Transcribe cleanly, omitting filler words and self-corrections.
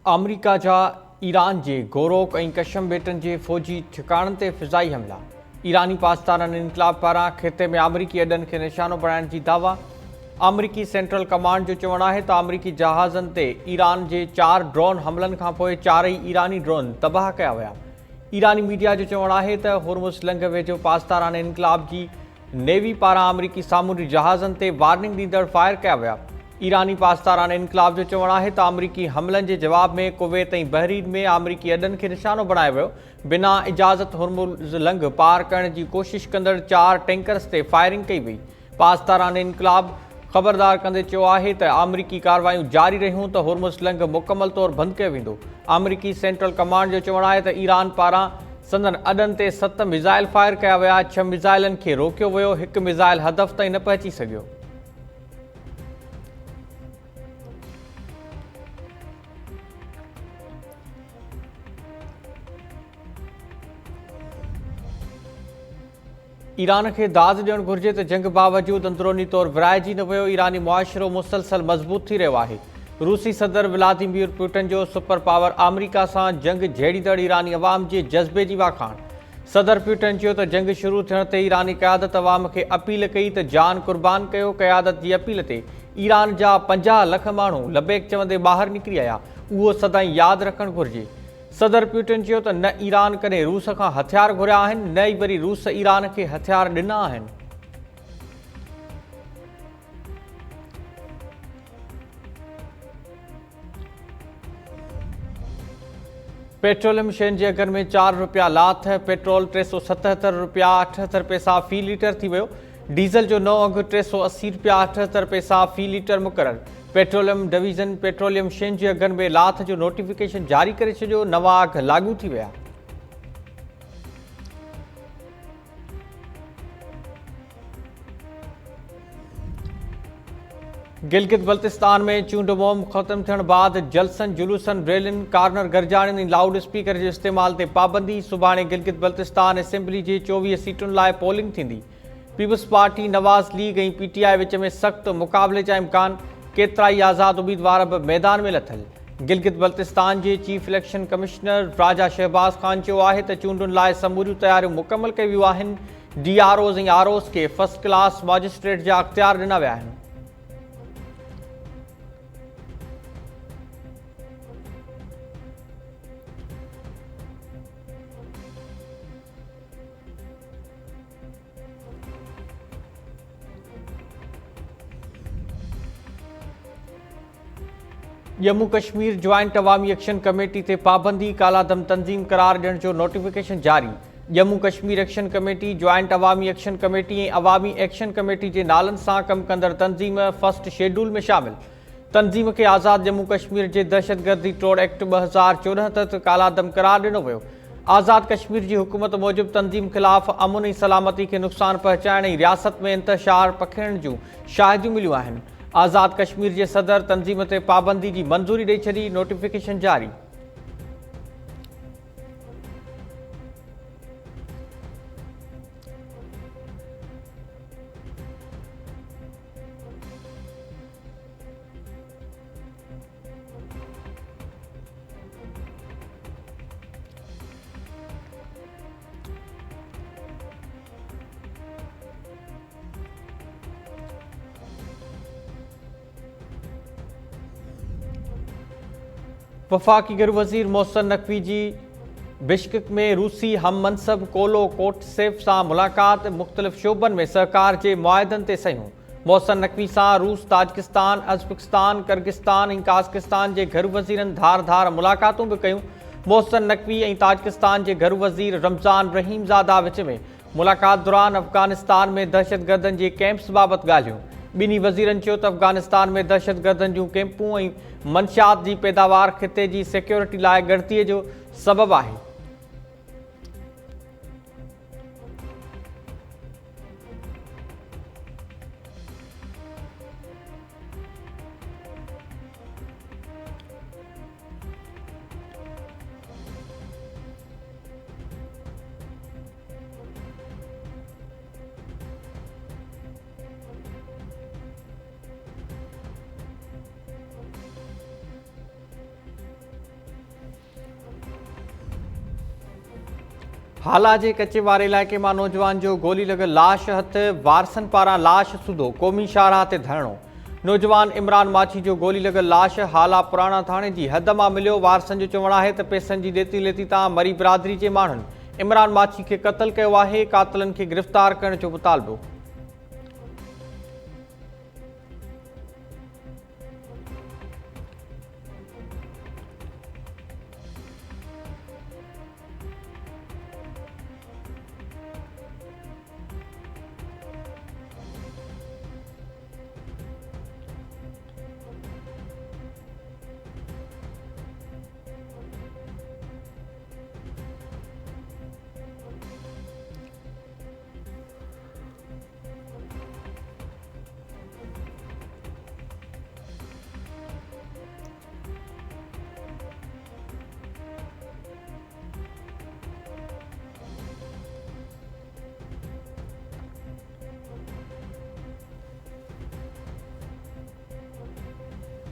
अमरीका जा ईरान जे गोरोक ऐं कशम बेटनि जे फ़ौजी ठिकाणनि ते फ़िज़ाई हमला। ईरानी पासदारनि इनकलाब पारां ख़िते में अमरीकी अॾनि खे निशानो बणाइण जी दावा। अमरीकी सेंट्रल कमांड जो चवणु आहे त अमरीकी जहाज़नि ते ईरान जे 4 ड्रोन हमलनि खां पोइ चारई ईरानी ड्रोन तबाह कया विया। ईरानी मीडिया जो चवणु आहे त हुरमुज़ लंघ वेझो पासदाराने इनकलाब जी नेवी पारां अमरीकी सामूंडी जहाज़नि ते वार्निंग ॾींदड़ फायर कया विया। ईरानी पासदाराने इनकलाब जो चवणु आहे त अमरीकी हमलनि जे जवाब में कुवैत ऐं बहरीन में अमरीकी अॾनि खे निशानो बणायो वियो। बिना इजाज़त हुरमुज़ लंघ पार करण जी कोशिश कंदड़ 4 टैंकर्स ते फायरिंग कई वई। पासदाराने इनकलाब ख़बरदार कंदे चयो आहे त अमरीकी कार्रवायूं जारी रहियूं त हुरमुज़ लंघ मुकमल तौरु बंदि कयो वेंदो। अमरीकी सेंट्रल कमांड जो चवणु आहे त ईरान पारां संदन अॾनि ते 7 मिज़ाइल फायर कया विया। 6 मिज़ाइलनि खे रोकियो वियो। 1 मिज़ाइल हदफ़ ताईं न पहुची सघियो। ईरान खे दाद ॾियणु घुर्जे त जंग बावजूद अंदरूनी तौरु विराइजी न वियो। ईरानी मुआशिरो मुसलसल मज़बूत थी रहियो आहे। रूसी सदर व्लादिमीर पुतिन जो सुपर पावर अमरीका सां जंग झेड़ींदड़ ईरानी अवाम जे जज़्बे जी वाखाण। सदर पुतिन चयो त जंग शुरू थियण ते ईरानी क़यादत अवाम खे अपील कई त जान कुर्बान कयो। क़यादत जी अपील ते ईरान जा 50 लख माण्हू लबेक चवंदे ॿाहिरि निकिरी आया। उहो सदाईं यादि रखणु घुर्जे। सदर पुतिन चयो त न ईरान कॾहिं रूस खां हथियार घुरिया आहिनि, न ई वरी रूस ईरान खे हथियार ॾिना आहिनि। पेट्रोलियम शयुनि जे अघनि में 4 रुपया लाथ। पेट्रोल 377 रुपया 78 पैसा फ़ी लीटर थी वियो। डीज़ल जो नओं अघु 380 रुपया 78 पैसा फ़ी लीटर मुक़ररु। पेट्रोलियम डिवीज़न पेट्रोलियम शयुनि जे अघनि में लाथ जो नोटिफिकेशन जारी करे छॾियो। नवां अघ लागू थी विया। गिलगित बल्तिस्तान में चूंड मुहिम ख़त्म थियण बाद जलसनि जुलूसनि रैलियुनि कार्नर गरजाणियुनि ऐं लाउड स्पीकर जे इस्तेमाल ते पाबंदी। सुभाणे गिलगित बल्तिस्तान असेंबली जे 24 सीटुनि लाइ पोलिंग थींदी। पीपल्स पार्टी नवाज़ लीग ऐं पीटीआई विच में सख़्त मुक़ाबले जा इम्कान। केतिराई आज़ाद उम्मीदवार बि मैदान में लथल। गिलगित बल्तिस्तान जे चीफ इलेक्शन कमिश्नर राजा शहबाज़ ख़ान चयो आहे त चूंडुनि लाइ समूरियूं तयारियूं मुकमल कयूं वियूं आहिनि। डीआरओज़ ऐं आरओज़ खे फर्स्ट क्लास मजिस्ट्रेट जा अख़्तियार ॾिना विया आहिनि। Jammu Kashmir joint Awami action committee ते पाबंदी। कालादम तंज़ीम करार ॾियण जो नोटिफिकेशन जारी। Jammu Kashmir action committee joint Awami action committee ऐं अवामी एक्शन कमेटी जे नालनि सां कमु कंदड़ तंज़ीम फर्स्ट शेड्यूल में शामिल। तंज़ीम खे आज़ाद जम्मू कश्मीर जे दहशतगर्दी टोड़ एक्ट 2014 तहत कालादम करार ॾिनो वियो। आज़ाद कश्मीर जी हुकूमत मूजिबि तंज़ीम ख़िलाफ़ अमुन ऐं सलामती खे नुक़सान पहुचाइण ऐं रियासत में इंतशार पखिड़ण जूं शाहिदियूं मिलियूं आहिनि। आज़ाद कश्मीर जे सदर तंज़ीम ते पाबंदी जी मंज़ूरी ॾेई छॾी। नोटिफिकेशन जारी। वफ़ाक़ी गृह वज़ीर मोहसिन नक़वी जी बिश्किक में रूसी हम मनसब कोलो कोटसेफ सां मुलाक़ात। मुख़्तलिफ़ शोबनि में सहकार जे मुआहिदनि ते सयूं। मोहसिन नक़वी सां रूस, ताजिकिस्तान, अज़बकिस्तान, किर्गिस्तान ऐं काज़किस्तान जे घर वज़ीरनि धार मुलाक़ातूं बि कयूं। मोहसिन नक़वी ऐं ताजिकिस्तान जे घर वज़ीर रमज़ान रहीमज़ादा विच में मुलाक़ात दौरान अफ़गानिस्तान में दहशतगर्दनि जे कैंप्स बाबति ॻाल्हियूं। ॿिन्ही वज़ीरनि चयो त अफ़गानिस्तान में दहशतगर्दनि जूं कैंपूं ऐं मंशियात जी पैदावार ख़िते जी सिक्योरिटी लाइ ॻणतीअ जो सबबु आहे। हाला जे कचेवारे इलाइक़े में नौजवान जो गोली लॻल लाश हथ, वारसनि पारां लाश सूधो, क़ौमी शाहराह ते धरणो। नौजवान इमरान माछी जो गोली लॻल लाश हाला पुराणा थाणे जी हद मां मिलियो। वारसनि जो चवणु आहे त पैसनि जी ॾेती लेती तां मरी बिरादरी जे माण्हुनि इमरान माछी खे क़त्ल कयो आहे। कातिलनि खे गिरफ़्तार करण जो मुतालबो।